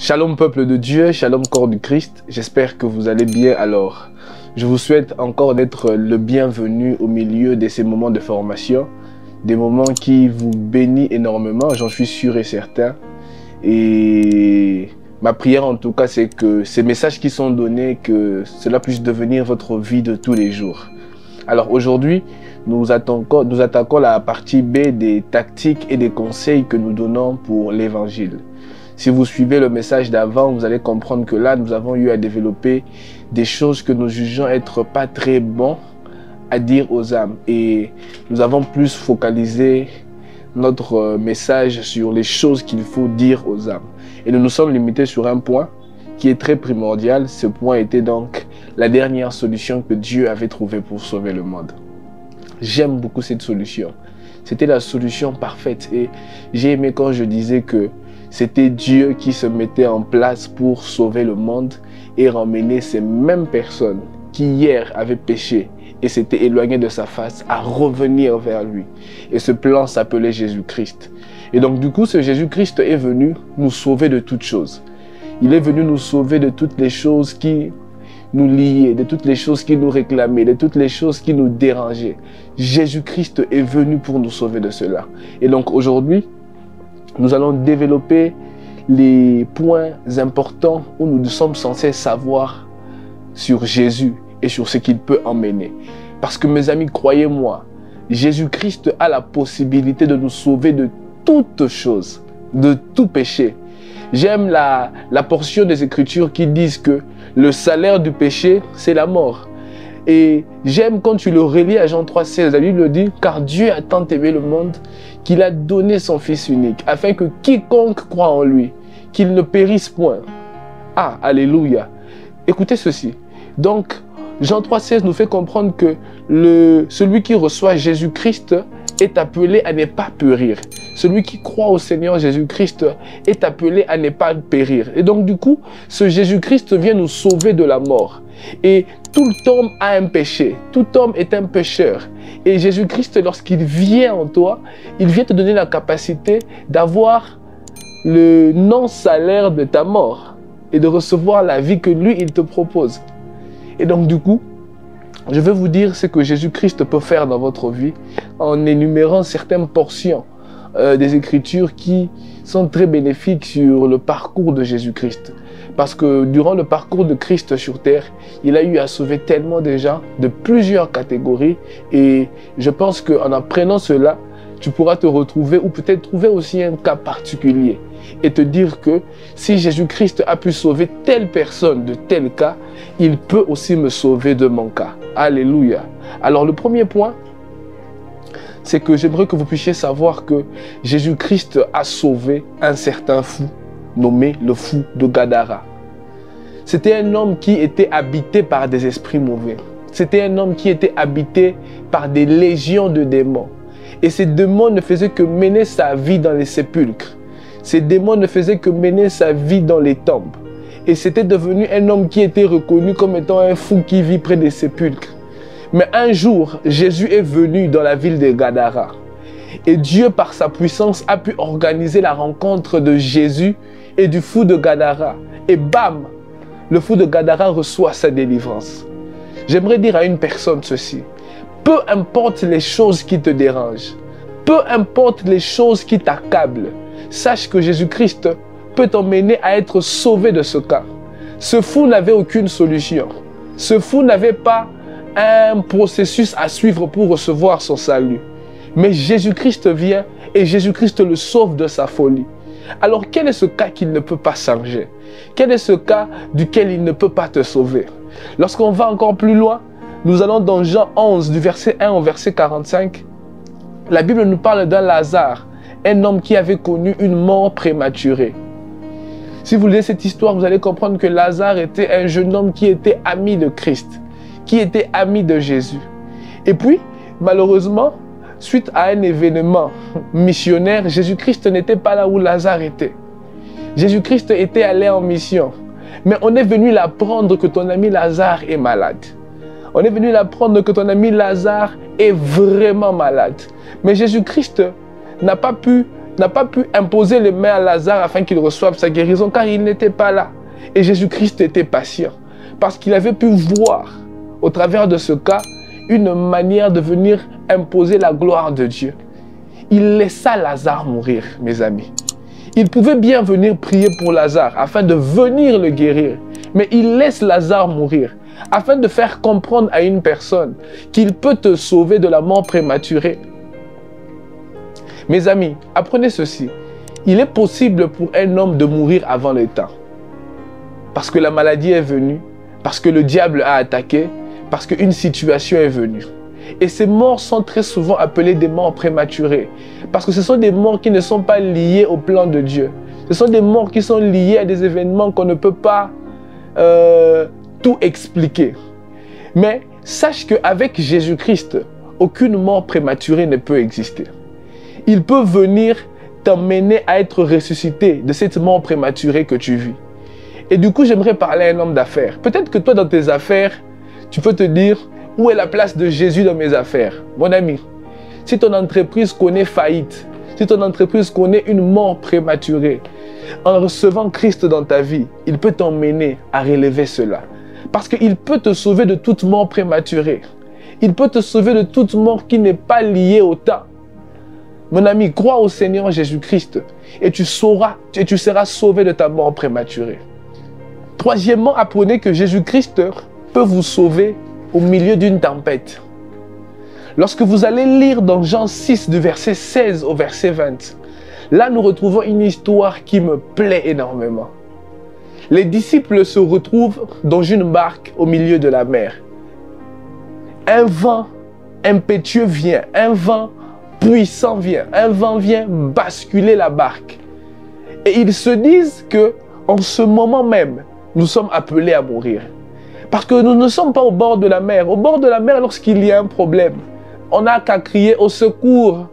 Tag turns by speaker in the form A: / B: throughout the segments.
A: Shalom peuple de Dieu, shalom corps du Christ, j'espère que vous allez bien alors. Je vous souhaite encore d'être le bienvenu au milieu de ces moments de formation, des moments qui vous bénissent énormément, j'en suis sûr et certain. Et ma prière en tout cas, c'est que ces messages qui sont donnés, que cela puisse devenir votre vie de tous les jours. Alors aujourd'hui, nous attaquons la partie B des tactiques et des conseils que nous donnons pour l'évangile. Si vous suivez le message d'avant, vous allez comprendre que là, nous avons eu à développer des choses que nous jugeons être pas très bons à dire aux âmes. Et nous avons plus focalisé notre message sur les choses qu'il faut dire aux âmes. Et nous nous sommes limités sur un point qui est très primordial. Ce point était donc la dernière solution que Dieu avait trouvée pour sauver le monde. J'aime beaucoup cette solution. C'était la solution parfaite. Et j'ai aimé quand je disais que c'était Dieu qui se mettait en place pour sauver le monde et ramener ces mêmes personnes qui hier avaient péché et s'étaient éloignées de sa face à revenir vers lui. Et ce plan s'appelait Jésus-Christ. Et donc du coup, ce Jésus-Christ est venu nous sauver de toutes choses. Il est venu nous sauver de toutes les choses qui nous liaient, de toutes les choses qui nous réclamaient, de toutes les choses qui nous dérangeaient. Jésus-Christ est venu pour nous sauver de cela. Et donc aujourd'hui, nous allons développer les points importants où nous sommes censés savoir sur Jésus et sur ce qu'il peut emmener. Parce que mes amis, croyez-moi, Jésus-Christ a la possibilité de nous sauver de toutes choses, de tout péché. J'aime la portion des Écritures qui disent que le salaire du péché, c'est la mort. Et j'aime quand tu le relis à Jean 3,16, la Bible dit « Car Dieu a tant aimé le monde qu'il a donné son Fils unique, afin que quiconque croit en lui, qu'il ne périsse point. » Ah, alléluia. Écoutez ceci. Donc, Jean 3,16 nous fait comprendre que celui qui reçoit Jésus-Christ est appelé à ne pas périr. Celui qui croit au Seigneur Jésus-Christ est appelé à ne pas périr. Et donc, du coup, ce Jésus-Christ vient nous sauver de la mort. Et tout homme a un péché. Tout homme est un pécheur. Et Jésus-Christ, lorsqu'il vient en toi, il vient te donner la capacité d'avoir le non-salaire de ta mort et de recevoir la vie que lui, il te propose. Et donc, du coup, je vais vous dire ce que Jésus-Christ peut faire dans votre vie en énumérant certaines portions des Écritures qui sont très bénéfiques sur le parcours de Jésus-Christ. Parce que durant le parcours de Christ sur terre, il a eu à sauver tellement de gens de plusieurs catégories. Et je pense qu'en apprenant cela, tu pourras te retrouver ou peut-être trouver aussi un cas particulier. Et te dire que si Jésus-Christ a pu sauver telle personne de tel cas, il peut aussi me sauver de mon cas. Alléluia. Alors le premier point, c'est que j'aimerais que vous puissiez savoir que Jésus-Christ a sauvé un certain fou, nommé le fou de Gadara. C'était un homme qui était habité par des esprits mauvais. C'était un homme qui était habité par des légions de démons. Et ces démons ne faisaient que mener sa vie dans les sépulcres. Ces démons ne faisaient que mener sa vie dans les tombes. Et c'était devenu un homme qui était reconnu comme étant un fou qui vit près des sépulcres. Mais un jour, Jésus est venu dans la ville de Gadara. Et Dieu, par sa puissance, a pu organiser la rencontre de Jésus et du fou de Gadara. Et bam, le fou de Gadara reçoit sa délivrance. J'aimerais dire à une personne ceci. Peu importe les choses qui te dérangent, peu importe les choses qui t'accablent, sache que Jésus-Christ peut t'emmener à être sauvé de ce cas. Ce fou n'avait aucune solution. Ce fou n'avait pas un processus à suivre pour recevoir son salut. Mais Jésus-Christ vient et Jésus-Christ le sauve de sa folie. Alors quel est ce cas qu'il ne peut pas changer? Quel est ce cas duquel il ne peut pas te sauver? Lorsqu'on va encore plus loin, nous allons dans Jean 11, du verset 1 au verset 45. La Bible nous parle d'un Lazare, un homme qui avait connu une mort prématurée. Si vous lisez cette histoire, vous allez comprendre que Lazare était un jeune homme qui était ami de Christ, qui était ami de Jésus. Et puis, malheureusement, suite à un événement missionnaire, Jésus-Christ n'était pas là où Lazare était. Jésus-Christ était allé en mission. Mais on est venu l'apprendre que ton ami Lazare est malade. On est venu l'apprendre que ton ami Lazare est vraiment malade. Mais Jésus-Christ n'a pas pu n'a pas pu imposer les mains à Lazare afin qu'il reçoive sa guérison, car il n'était pas là. Et Jésus-Christ était patient, parce qu'il avait pu voir, au travers de ce cas, une manière de venir imposer la gloire de Dieu. Il laissa Lazare mourir, mes amis. Il pouvait bien venir prier pour Lazare afin de venir le guérir. Mais il laisse Lazare mourir afin de faire comprendre à une personne qu'il peut te sauver de la mort prématurée. Mes amis, apprenez ceci. Il est possible pour un homme de mourir avant le temps. Parce que la maladie est venue, parce que le diable a attaqué, parce qu'une situation est venue. Et ces morts sont très souvent appelées des morts prématurées. Parce que ce sont des morts qui ne sont pas liées au plan de Dieu. Ce sont des morts qui sont liées à des événements qu'on ne peut pas tout expliquer. Mais sache qu'avec Jésus-Christ, aucune mort prématurée ne peut exister. Il peut venir t'emmener à être ressuscité de cette mort prématurée que tu vis. Et du coup, j'aimerais parler à un homme d'affaires. Peut-être que toi, dans tes affaires, tu peux te dire, où est la place de Jésus dans mes affaires? Mon ami, si ton entreprise connaît faillite, si ton entreprise connaît une mort prématurée, en recevant Christ dans ta vie, il peut t'emmener à relever cela. Parce qu'il peut te sauver de toute mort prématurée. Il peut te sauver de toute mort qui n'est pas liée au temps. Mon ami, crois au Seigneur Jésus-Christ et tu seras sauvé de ta mort prématurée. Troisièmement, apprenez que Jésus-Christ peut vous sauver au milieu d'une tempête. Lorsque vous allez lire dans Jean 6, du verset 16 au verset 20, là nous retrouvons une histoire qui me plaît énormément. Les disciples se retrouvent dans une barque au milieu de la mer. Un vent impétueux vient, un vent puissant vient, un vent vient basculer la barque. Et ils se disent que en ce moment même, nous sommes appelés à mourir. Parce que nous ne sommes pas au bord de la mer. Au bord de la mer, lorsqu'il y a un problème, on n'a qu'à crier au secours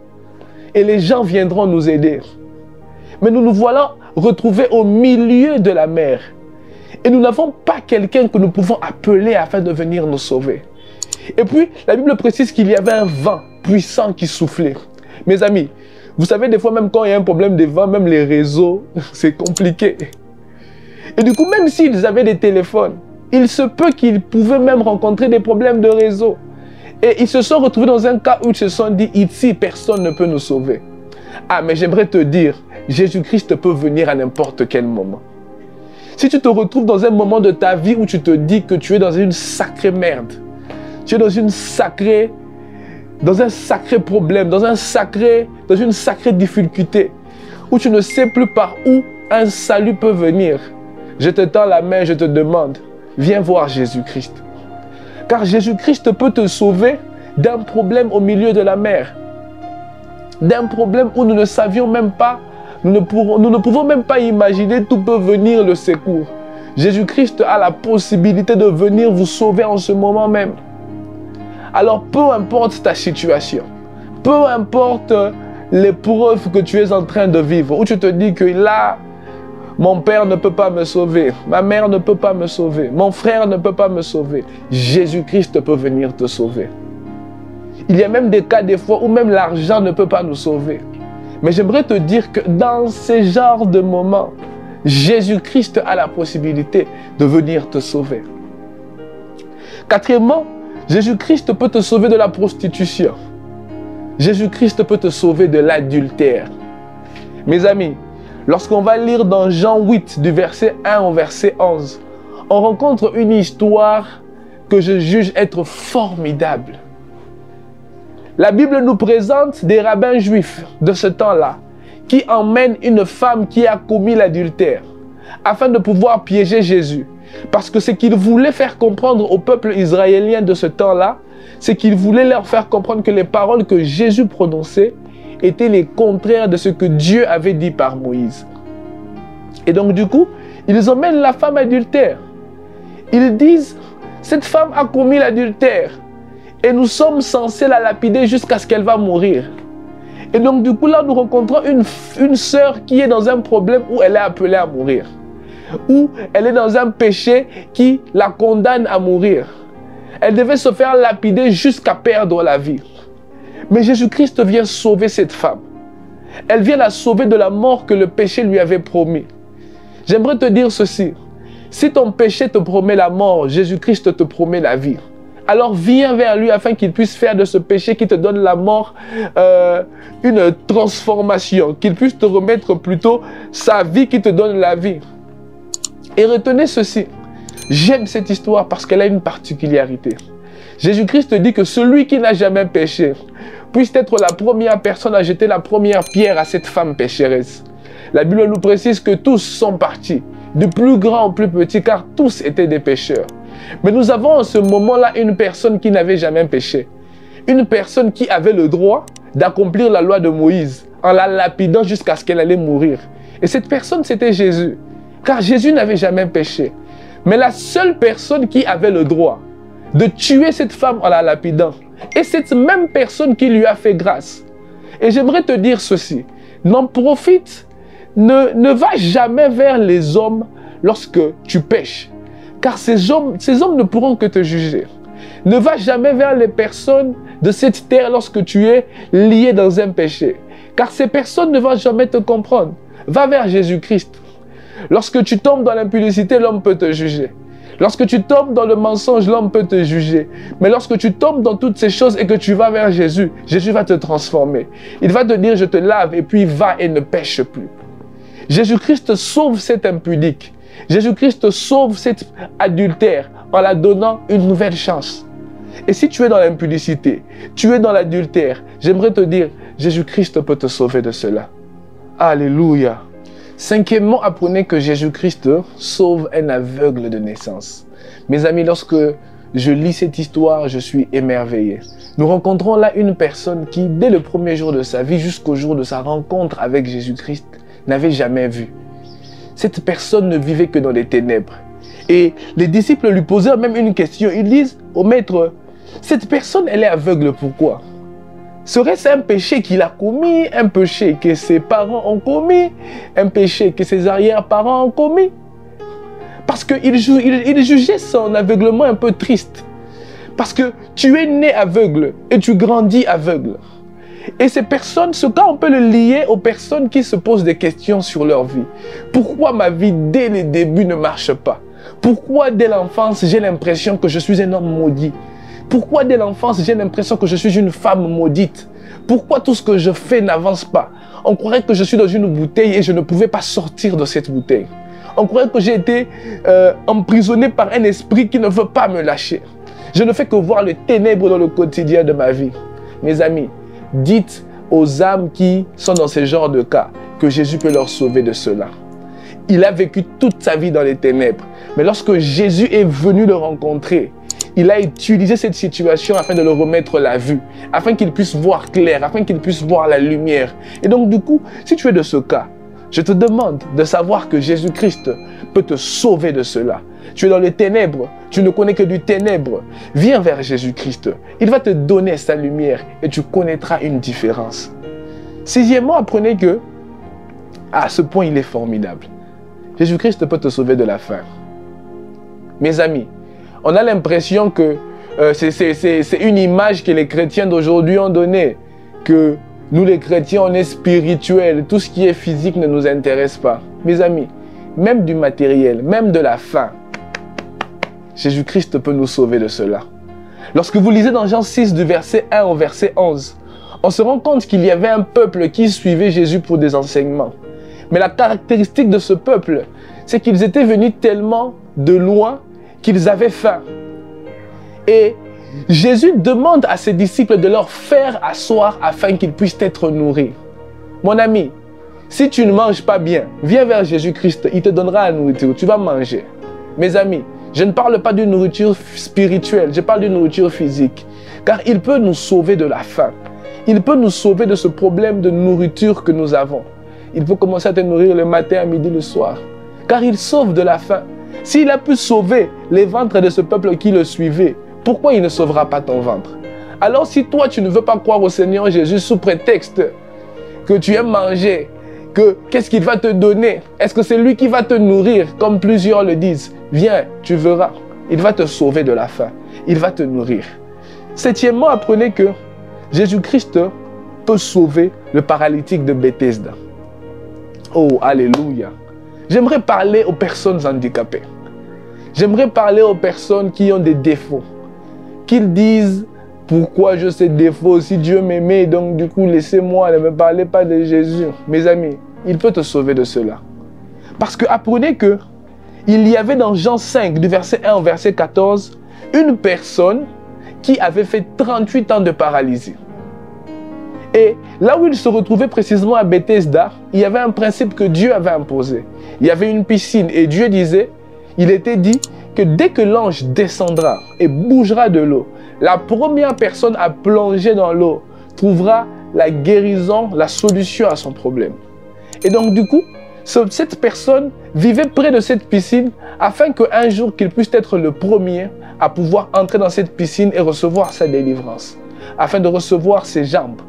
A: et les gens viendront nous aider. Mais nous nous voilà retrouvés au milieu de la mer. Et nous n'avons pas quelqu'un que nous pouvons appeler afin de venir nous sauver. Et puis, la Bible précise qu'il y avait un vent puissant qui soufflait. Mes amis, vous savez, des fois, même quand il y a un problème de vent, même les réseaux, c'est compliqué. Et du coup, même s'ils avaient des téléphones, il se peut qu'ils pouvaient même rencontrer des problèmes de réseau. Et ils se sont retrouvés dans un cas où ils se sont dit, ici, personne ne peut nous sauver. Ah, mais j'aimerais te dire, Jésus-Christ peut venir à n'importe quel moment. Si tu te retrouves dans un moment de ta vie où tu te dis que tu es dans une sacrée merde, tu es dans un sacré problème, dans une sacrée difficulté, où tu ne sais plus par où un salut peut venir, je te tends la main, je te demande, viens voir Jésus-Christ. Car Jésus-Christ peut te sauver d'un problème au milieu de la mer. D'un problème où nous ne savions même pas, nous ne pouvons même pas imaginer d'où peut venir le secours. Jésus-Christ a la possibilité de venir vous sauver en ce moment même. Alors peu importe ta situation, peu importe l'épreuve que tu es en train de vivre, où tu te dis que là, mon père ne peut pas me sauver, ma mère ne peut pas me sauver, mon frère ne peut pas me sauver. Jésus-Christ peut venir te sauver. Il y a même des cas des fois où même l'argent ne peut pas nous sauver. Mais j'aimerais te dire que dans ces genres de moments, Jésus-Christ a la possibilité de venir te sauver. Quatrièmement, Jésus-Christ peut te sauver de la prostitution. Jésus-Christ peut te sauver de l'adultère. Mes amis, lorsqu'on va lire dans Jean 8, du verset 1 au verset 11, on rencontre une histoire que je juge être formidable. La Bible nous présente des rabbins juifs de ce temps-là qui emmènent une femme qui a commis l'adultère afin de pouvoir piéger Jésus. Parce que ce qu'ils voulaient faire comprendre au peuple israélien de ce temps-là, c'est qu'ils voulaient leur faire comprendre que les paroles que Jésus prononçait étaient les contraires de ce que Dieu avait dit par Moïse. Et donc du coup, ils emmènent la femme adultère. Ils disent, cette femme a commis l'adultère et nous sommes censés la lapider jusqu'à ce qu'elle va mourir. Et donc du coup là, nous rencontrons une sœur qui est dans un problème où elle est appelée à mourir. Où elle est dans un péché qui la condamne à mourir. Elle devait se faire lapider jusqu'à perdre la vie. Mais Jésus-Christ vient sauver cette femme. Elle vient la sauver de la mort que le péché lui avait promis. J'aimerais te dire ceci. Si ton péché te promet la mort, Jésus-Christ te promet la vie. Alors viens vers lui afin qu'il puisse faire de ce péché qui te donne la mort une transformation. Qu'il puisse te remettre plutôt sa vie qui te donne la vie. Et retenez ceci. J'aime cette histoire parce qu'elle a une particularité. Jésus-Christ dit que celui qui n'a jamais péché puisse être la première personne à jeter la première pierre à cette femme pécheresse. La Bible nous précise que tous sont partis, du plus grand au plus petit, car tous étaient des pécheurs. Mais nous avons en ce moment-là une personne qui n'avait jamais péché. Une personne qui avait le droit d'accomplir la loi de Moïse en la lapidant jusqu'à ce qu'elle allait mourir. Et cette personne, c'était Jésus. Car Jésus n'avait jamais péché. Mais la seule personne qui avait le droit de tuer cette femme en la lapidant, et cette même personne qui lui a fait grâce. Et j'aimerais te dire ceci, n'en profite, ne va jamais vers les hommes lorsque tu pêches, car ces hommes ne pourront que te juger. Ne va jamais vers les personnes de cette terre lorsque tu es lié dans un péché, car ces personnes ne vont jamais te comprendre. Va vers Jésus-Christ. Lorsque tu tombes dans l'impudicité, l'homme peut te juger. Lorsque tu tombes dans le mensonge, l'homme peut te juger. Mais lorsque tu tombes dans toutes ces choses et que tu vas vers Jésus, Jésus va te transformer. Il va te dire, je te lave, et puis va et ne pêche plus. Jésus-Christ sauve cet impudique. Jésus-Christ sauve cet adultère en la donnant une nouvelle chance. Et si tu es dans l'impudicité, tu es dans l'adultère, j'aimerais te dire, Jésus-Christ peut te sauver de cela. Alléluia. Cinquièmement, apprenez que Jésus-Christ sauve un aveugle de naissance. Mes amis, lorsque je lis cette histoire, je suis émerveillé. Nous rencontrons là une personne qui, dès le premier jour de sa vie jusqu'au jour de sa rencontre avec Jésus-Christ, n'avait jamais vu. Cette personne ne vivait que dans les ténèbres. Et les disciples lui posaient même une question. Ils disent au maître, cette personne, elle est aveugle, pourquoi ? Serait-ce un péché qu'il a commis, un péché que ses parents ont commis, un péché que ses arrière-parents ont commis? Parce qu'il jugeait son aveuglement un peu triste. Parce que tu es né aveugle et tu grandis aveugle. Et ces personnes, ce cas, on peut le lier aux personnes qui se posent des questions sur leur vie. Pourquoi ma vie, dès les débuts, ne marche pas? Pourquoi, dès l'enfance, j'ai l'impression que je suis un homme maudit? Pourquoi dès l'enfance, j'ai l'impression que je suis une femme maudite? Pourquoi tout ce que je fais n'avance pas? On croirait que je suis dans une bouteille et je ne pouvais pas sortir de cette bouteille. On croirait que j'ai été emprisonné par un esprit qui ne veut pas me lâcher. Je ne fais que voir les ténèbres dans le quotidien de ma vie. Mes amis, dites aux âmes qui sont dans ce genre de cas que Jésus peut leur sauver de cela. Il a vécu toute sa vie dans les ténèbres. Mais lorsque Jésus est venu le rencontrer, il a utilisé cette situation afin de le remettre la vue, afin qu'il puisse voir clair, afin qu'il puisse voir la lumière. Et donc du coup, si tu es de ce cas, je te demande de savoir que Jésus-Christ peut te sauver de cela. Tu es dans les ténèbres, tu ne connais que du ténèbre. Viens vers Jésus-Christ. Il va te donner sa lumière et tu connaîtras une différence. Sixièmement, apprenez que, à ce point, il est formidable. Jésus-Christ peut te sauver de la faim. Mes amis, on a l'impression que c'est une image que les chrétiens d'aujourd'hui ont donnée, que nous les chrétiens, on est spirituels, tout ce qui est physique ne nous intéresse pas. Mes amis, même du matériel, même de la faim, Jésus-Christ peut nous sauver de cela. Lorsque vous lisez dans Jean 6, du verset 1 au verset 11, on se rend compte qu'il y avait un peuple qui suivait Jésus pour des enseignements. Mais la caractéristique de ce peuple, c'est qu'ils étaient venus tellement de loin qu'ils avaient faim. Et Jésus demande à ses disciples de leur faire asseoir afin qu'ils puissent être nourris. Mon ami, si tu ne manges pas bien, viens vers Jésus-Christ, il te donnera la nourriture, tu vas manger. Mes amis, je ne parle pas d'une nourriture spirituelle, je parle d'une nourriture physique. Car il peut nous sauver de la faim. Il peut nous sauver de ce problème de nourriture que nous avons. Il peut commencer à te nourrir le matin, à midi, le soir. Car il sauve de la faim. S'il a pu sauver les ventres de ce peuple qui le suivait, pourquoi il ne sauvera pas ton ventre? Alors si toi tu ne veux pas croire au Seigneur Jésus sous prétexte que tu aimes manger, qu'est-ce qu'il va te donner? Est-ce que c'est lui qui va te nourrir comme plusieurs le disent? Viens, tu verras. Il va te sauver de la faim. Il va te nourrir. Septièmement, apprenez que Jésus-Christ peut sauver le paralytique de Bethesda. Oh, alléluia. J'aimerais parler aux personnes handicapées. J'aimerais parler aux personnes qui ont des défauts. Qu'ils disent, pourquoi j'ai ces défauts? Si Dieu m'aimait, donc du coup, laissez-moi, ne me parlez pas de Jésus. Mes amis, il peut te sauver de cela. Parce que apprenez que il y avait dans Jean 5, du verset 1 au verset 14, une personne qui avait fait 38 ans de paralysie. Et là où il se retrouvait précisément à Bethesda, il y avait un principe que Dieu avait imposé. Il y avait une piscine et Dieu disait, il était dit que dès que l'ange descendra et bougera de l'eau, la première personne à plonger dans l'eau trouvera la guérison, la solution à son problème. Et donc du coup, cette personne vivait près de cette piscine afin qu'un jour qu'il puisse être le premier à pouvoir entrer dans cette piscine et recevoir sa délivrance, afin de recevoir ses jambes.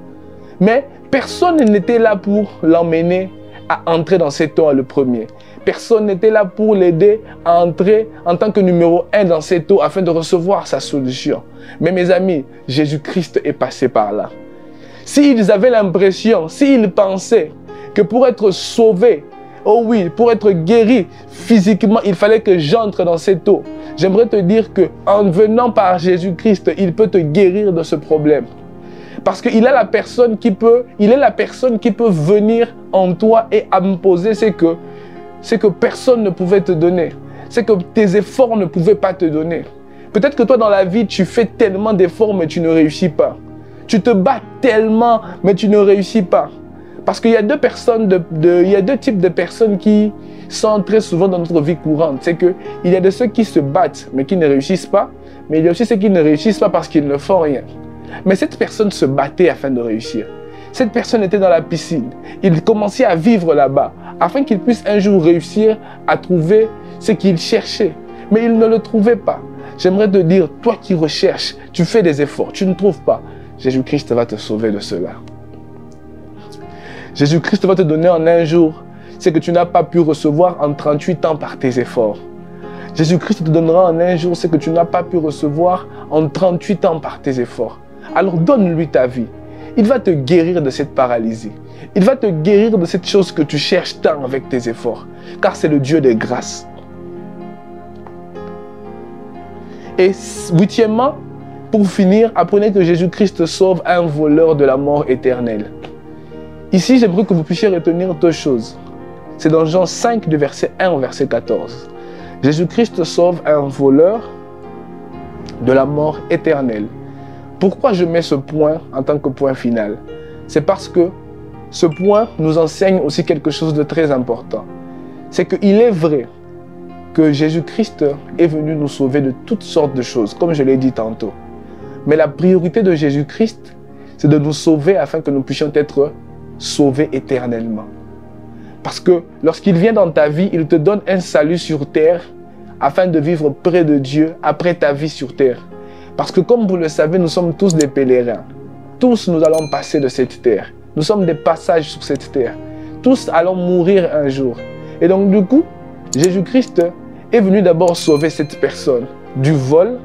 A: Mais personne n'était là pour l'emmener à entrer dans cette eau le premier. Personne n'était là pour l'aider à entrer en tant que numéro 1 dans cette eau afin de recevoir sa solution. Mais mes amis, Jésus-Christ est passé par là. S'ils avaient l'impression, s'ils pensaient que pour être sauvés, oh oui, pour être guéri physiquement, il fallait que j'entre dans cette eau. J'aimerais te dire qu'en venant par Jésus-Christ, il peut te guérir de ce problème. Parce qu'il est la personne qui peut venir en toi et imposer ce que personne ne pouvait te donner. C'est que tes efforts ne pouvaient pas te donner. Peut-être que toi dans la vie, tu fais tellement d'efforts mais tu ne réussis pas. Tu te bats tellement mais tu ne réussis pas. Parce qu'il y a deux types de personnes qui sont très souvent dans notre vie courante. C'est qu'il y a de ceux qui se battent mais qui ne réussissent pas. Mais il y a aussi ceux qui ne réussissent pas parce qu'ils ne font rien. Mais cette personne se battait afin de réussir. Cette personne était dans la piscine. Il commençait à vivre là-bas afin qu'il puisse un jour réussir à trouver ce qu'il cherchait. Mais il ne le trouvait pas. J'aimerais te dire, toi qui recherches, tu fais des efforts, tu ne trouves pas. Jésus-Christ va te sauver de cela. Jésus-Christ va te donner en un jour ce que tu n'as pas pu recevoir en 38 ans par tes efforts. Jésus-Christ te donnera en un jour ce que tu n'as pas pu recevoir en 38 ans par tes efforts. Alors donne-lui ta vie. Il va te guérir de cette paralysie. Il va te guérir de cette chose que tu cherches tant avec tes efforts. Car c'est le Dieu des grâces. Et huitièmement, pour finir, apprenez que Jésus-Christ sauve un voleur de la mort éternelle. Ici, j'aimerais que vous puissiez retenir deux choses. C'est dans Jean 5, du verset 1 au verset 14. Jésus-Christ sauve un voleur de la mort éternelle. Pourquoi je mets ce point en tant que point final? C'est parce que ce point nous enseigne aussi quelque chose de très important. C'est qu'il est vrai que Jésus-Christ est venu nous sauver de toutes sortes de choses, comme je l'ai dit tantôt. Mais la priorité de Jésus-Christ, c'est de nous sauver afin que nous puissions être sauvés éternellement. Parce que lorsqu'il vient dans ta vie, il te donne un salut sur terre afin de vivre près de Dieu après ta vie sur terre. Parce que comme vous le savez, nous sommes tous des pèlerins. Tous nous allons passer de cette terre. Nous sommes des passages sur cette terre. Tous allons mourir un jour. Et donc du coup, Jésus-Christ est venu d'abord sauver cette personne du vol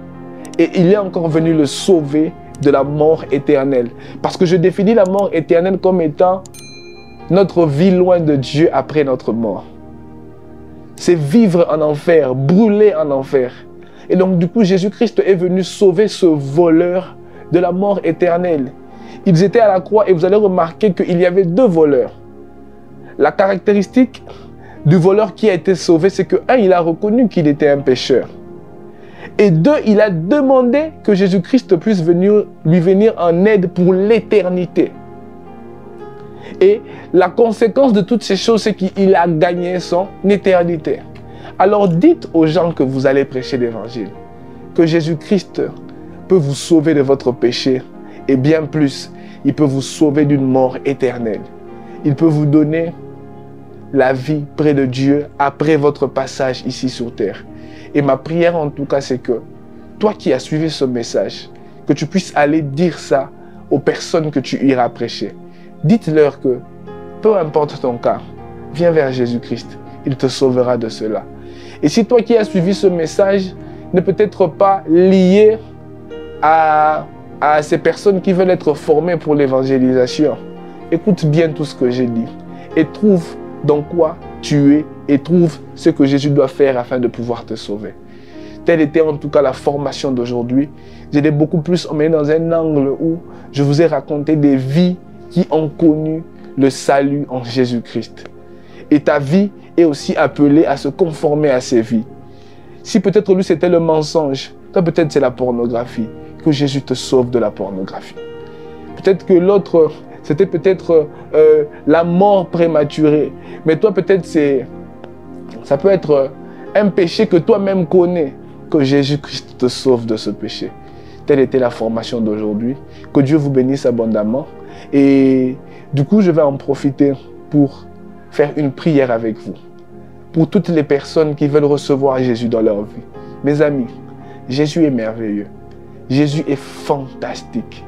A: et il est encore venu le sauver de la mort éternelle. Parce que je définis la mort éternelle comme étant notre vie loin de Dieu après notre mort. C'est vivre en enfer, brûler en enfer. Et donc du coup, Jésus-Christ est venu sauver ce voleur de la mort éternelle. Ils étaient à la croix et vous allez remarquer qu'il y avait deux voleurs. La caractéristique du voleur qui a été sauvé, c'est que un, il a reconnu qu'il était un pécheur. Et deux, il a demandé que Jésus-Christ puisse lui venir en aide pour l'éternité. Et la conséquence de toutes ces choses, c'est qu'il a gagné son éternité. Alors dites aux gens que vous allez prêcher l'évangile, que Jésus-Christ peut vous sauver de votre péché et bien plus, il peut vous sauver d'une mort éternelle. Il peut vous donner la vie près de Dieu après votre passage ici sur terre. Et ma prière en tout cas, c'est que toi qui as suivi ce message, que tu puisses aller dire ça aux personnes que tu iras prêcher. Dites-leur que, peu importe ton cas, viens vers Jésus-Christ, il te sauvera de cela. Et si toi qui as suivi ce message n'est peut-être pas lié à ces personnes qui veulent être formées pour l'évangélisation, écoute bien tout ce que j'ai dit et trouve dans quoi tu es et trouve ce que Jésus doit faire afin de pouvoir te sauver. Telle était en tout cas la formation d'aujourd'hui. Je l'ai beaucoup plus emmené dans un angle où je vous ai raconté des vies qui ont connu le salut en Jésus-Christ. Et ta vie est aussi appelée à se conformer à ces vies. Si peut-être lui c'était le mensonge, toi peut-être c'est la pornographie. Que Jésus te sauve de la pornographie. Peut-être que l'autre, c'était peut-être la mort prématurée. Mais toi peut-être ça peut être un péché que toi-même connais. Que Jésus-Christ te sauve de ce péché. Telle était la formation d'aujourd'hui. Que Dieu vous bénisse abondamment. Et du coup, je vais en profiter pour faire une prière avec vous. Pour toutes les personnes qui veulent recevoir Jésus dans leur vie. Mes amis, Jésus est merveilleux. Jésus est fantastique.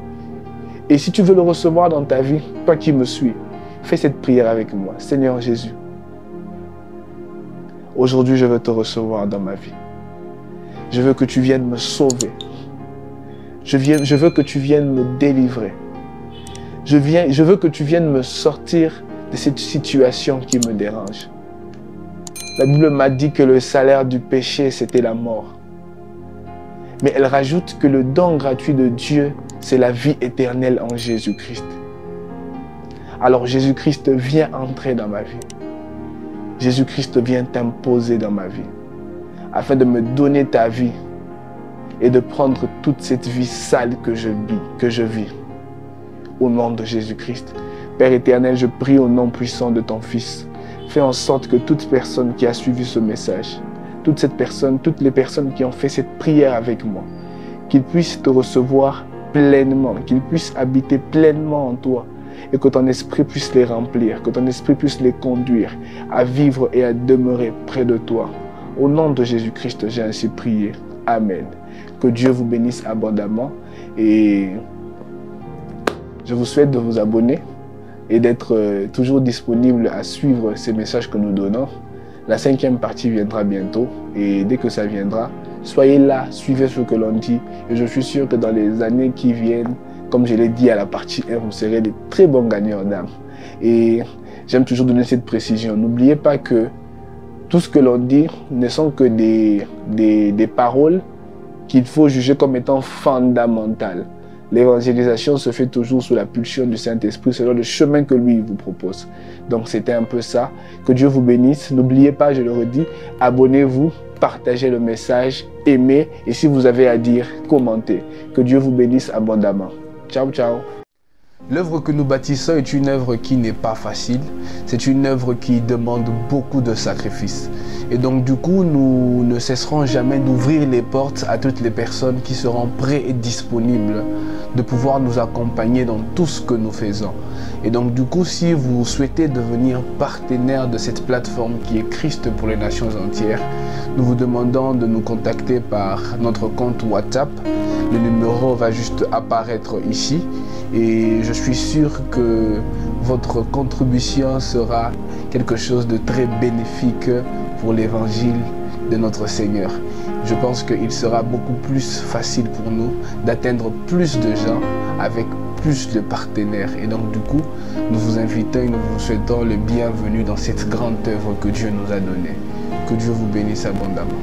A: Et si tu veux le recevoir dans ta vie, toi qui me suis, fais cette prière avec moi. Seigneur Jésus, aujourd'hui je veux te recevoir dans ma vie. Je veux que tu viennes me sauver. Je veux que tu viennes me délivrer. Je veux que tu viennes me sortir de cette situation qui me dérange. La Bible m'a dit que le salaire du péché, c'était la mort. Mais elle rajoute que le don gratuit de Dieu, c'est la vie éternelle en Jésus-Christ. Alors Jésus-Christ vient entrer dans ma vie. Jésus-Christ vient t'imposer dans ma vie, afin de me donner ta vie et de prendre toute cette vie sale que je vis. Au nom de Jésus-Christ. Père éternel, je prie au nom puissant de ton Fils. Fais en sorte que toute personne qui a suivi ce message, toutes les personnes qui ont fait cette prière avec moi, qu'ils puissent te recevoir pleinement, qu'ils puissent habiter pleinement en toi et que ton esprit puisse les remplir, que ton esprit puisse les conduire à vivre et à demeurer près de toi. Au nom de Jésus-Christ, j'ai ainsi prié. Amen. Que Dieu vous bénisse abondamment et je vous souhaite de vous abonner et d'être toujours disponible à suivre ces messages que nous donnons. La 5e partie viendra bientôt et dès que ça viendra, soyez là, suivez ce que l'on dit et je suis sûr que dans les années qui viennent, comme je l'ai dit à la partie 1, vous serez des très bons gagnants d'âme. Et j'aime toujours donner cette précision. N'oubliez pas que tout ce que l'on dit ne sont que des paroles qu'il faut juger comme étant fondamentales. L'évangélisation se fait toujours sous la pulsion du Saint-Esprit, selon le chemin que lui vous propose. Donc c'était un peu ça. Que Dieu vous bénisse. N'oubliez pas, je le redis, abonnez-vous, partagez le message, aimez et si vous avez à dire, commentez. Que Dieu vous bénisse abondamment. Ciao, ciao. L'œuvre que nous bâtissons est une œuvre qui n'est pas facile. C'est une œuvre qui demande beaucoup de sacrifices. Et donc du coup, nous ne cesserons jamais d'ouvrir les portes à toutes les personnes qui seront prêtes et disponibles de pouvoir nous accompagner dans tout ce que nous faisons. Et donc du coup, si vous souhaitez devenir partenaire de cette plateforme qui est Christ pour les nations entières, nous vous demandons de nous contacter par notre compte WhatsApp. Le numéro va juste apparaître ici. Et je suis sûr que votre contribution sera quelque chose de très bénéfique pour l'évangile de notre Seigneur. Je pense qu'il sera beaucoup plus facile pour nous d'atteindre plus de gens avec plus de partenaires. Et donc du coup, nous vous invitons et nous vous souhaitons le bienvenu dans cette grande œuvre que Dieu nous a donnée. Que Dieu vous bénisse abondamment.